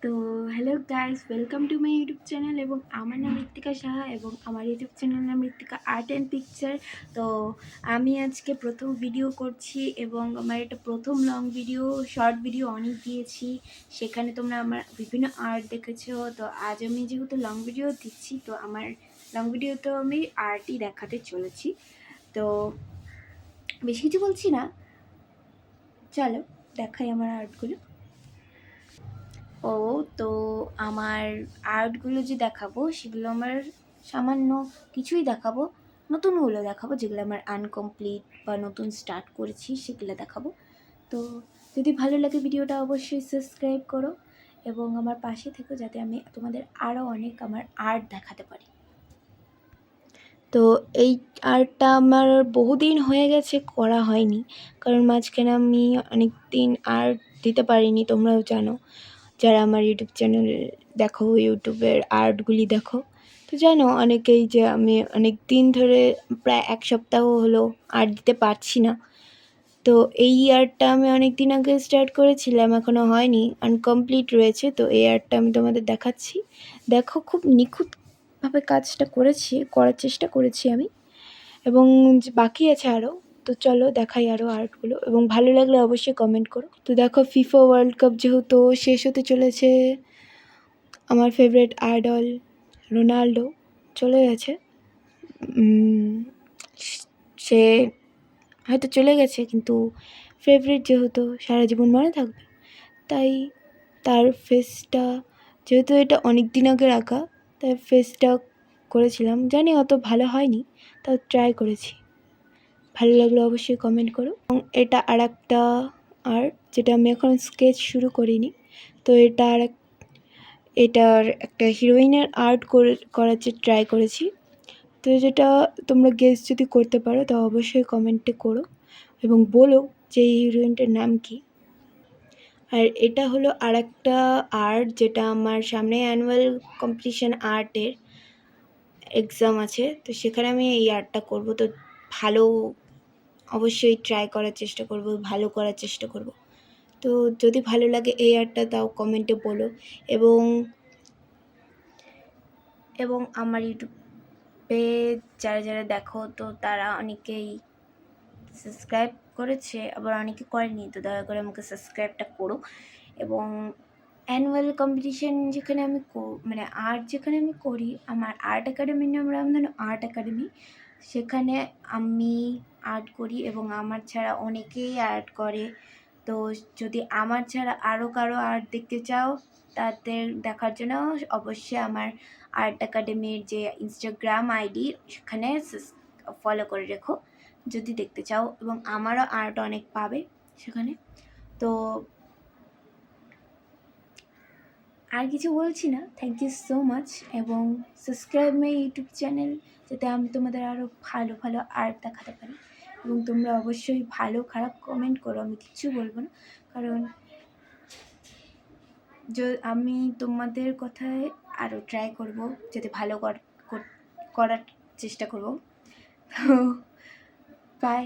তো hello guys, welcome to my YouTube channel. এবং আমার নাম ঋত্বিকা সাহা এবং আমার ইউটিউব চ্যানেল নাম ঋত্বিকা আর্ট অ্যান্ড পিকচার। তো আমি আজকে প্রথম ভিডিও করছি এবং আমার এটা প্রথম লং ভিডিও। শর্ট ভিডিও অনেক দিয়েছি, সেখানে তোমরা আমার বিভিন্ন আর্ট দেখেছো। তো আজ আমি যেহেতু লং ভিডিও দিচ্ছি, তো আমার লং ভিডিওতেও আমি আর্টই দেখাতে চলেছি। তো বেশি কিছু বলছি না, চলো দেখাই আমার আর্টগুলো। তো আমার আর্টগুলো যে দেখাবো সেগুলো আমার সামান্য কিছুই দেখাবো, নতুনগুলো দেখাবো, যেগুলো আমার আনকমপ্লিট বা নতুন স্টার্ট করেছি সেগুলো দেখাবো। তো যদি ভালো লাগে ভিডিওটা অবশ্যই সাবস্ক্রাইব করো এবং আমার পাশে থেকো, যাতে আমি তোমাদের আরও অনেক আমার আর্ট দেখাতে পারি। তো এই আর্টটা আমার বহুদিন হয়ে গেছে করা হয়নি, কারণ মাঝখানে আমি অনেক দিন আর্ট দিতে পারিনি। তোমরাও জানো, যারা আমার ইউটিউব চ্যানেল দেখো, ইউটিউবের আর্টগুলি দেখো, তো জানো অনেকেই যে আমি অনেক দিন ধরে প্রায় এক সপ্তাহ হলো আর্ট দিতে পারছি না। তো এই আর্টটা আমি অনেক দিন আগে স্টার্ট করেছিলাম, এখনও হয়নি, আনকমপ্লিট রয়েছে। তো এই আর্টটা আমি তোমাদের দেখাচ্ছি। দেখো, খুব নিখুঁতভাবে কাজটা করার চেষ্টা করেছি আমি, এবং যে বাকি আছে আরও। তো চলো দেখাই আরও আর্টগুলো, এবং ভালো লাগলে অবশ্যই কমেন্ট করো। তো দেখো, ফিফা ওয়ার্ল্ড কাপ যেহেতু শেষ হতে চলেছে, আমার ফেভারিট আইডল রোনাল্ডো চলে গেছে। সে হয়তো চলে গেছে, কিন্তু ফেভারিট যেহেতু সারা জীবন মনে থাকবে, তাই তার ফেসটা, যেহেতু এটা অনেক দিন আগে আঁকা, তাই ফেসটা করেছিলাম। জানি অত ভালো হয়নি, তাও ট্রাই করেছি। ভালো লাগলে অবশ্যই কমেন্ট করো। এবং এটা আর একটা আর্ট, যেটা আমি এখন স্কেচ শুরু করিনি। তো এটার একটা হিরোইনের আর্ট করার ট্রাই করেছি। তো যেটা তোমরা গেস যদি করতে পারো, তো অবশ্যই কমেন্টে করো এবং বলো যে এই হিরোইনটার নাম কি। আর এটা হলো আর একটা আর্ট, যেটা আমার সামনে অ্যানুয়াল কম্পিটিশান আর্টের এক্সাম আছে, তো সেখানে আমি এই আর্টটা করব। তো ভালো, অবশ্যই ট্রাই করার চেষ্টা করব, ভালো করার চেষ্টা করব। তো যদি ভালো লাগে এই আর্টটা, তাও কমেন্টে বলো। এবং এবং আমার ইউটিউবে যারা যারা দেখো, তো তারা অনেকেই সাবস্ক্রাইব করেছে, আবার অনেকে করেনি। তো দয়া করে আমাকে সাবস্ক্রাইবটা করো। এবং অ্যানুয়াল কম্পিটিশান যেখানে আমি মানে আর্ট যেখানে আমি করি, আমার আর্ট একাডেমির নাম রামধনু আর্ট একাডেমি। সেখানে আমি আর্ট করি এবং আমার ছাড়া অনেকেই আর্ট করে। তো যদি আমার ছাড়া আরও কারো আর্ট দেখতে চাও, তাদের দেখার জন্য অবশ্যই আমার আর্ট একাডেমির যে ইনস্টাগ্রাম আইডি, সেখানে ফলো করে রেখো যদি দেখতে চাও। এবং আমারও আর্ট অনেক পাবে সেখানে। তো আর কিছু বলছি না, থ্যাংক ইউ সো মাচ। এবং সাবস্ক্রাইব মাই ইউটিউব চ্যানেল, যাতে আমি তোমাদের আরও ভালো ভালো আর্ট দেখাতে পারি। এবং তোমরা অবশ্যই ভালো খারাপ কমেন্ট করো, আমি কিচ্ছু বলবো না, কারণ আমি তোমাদের কথায় আরও ট্রাই করব, যাতে ভালো করার চেষ্টা করব। তো বাই।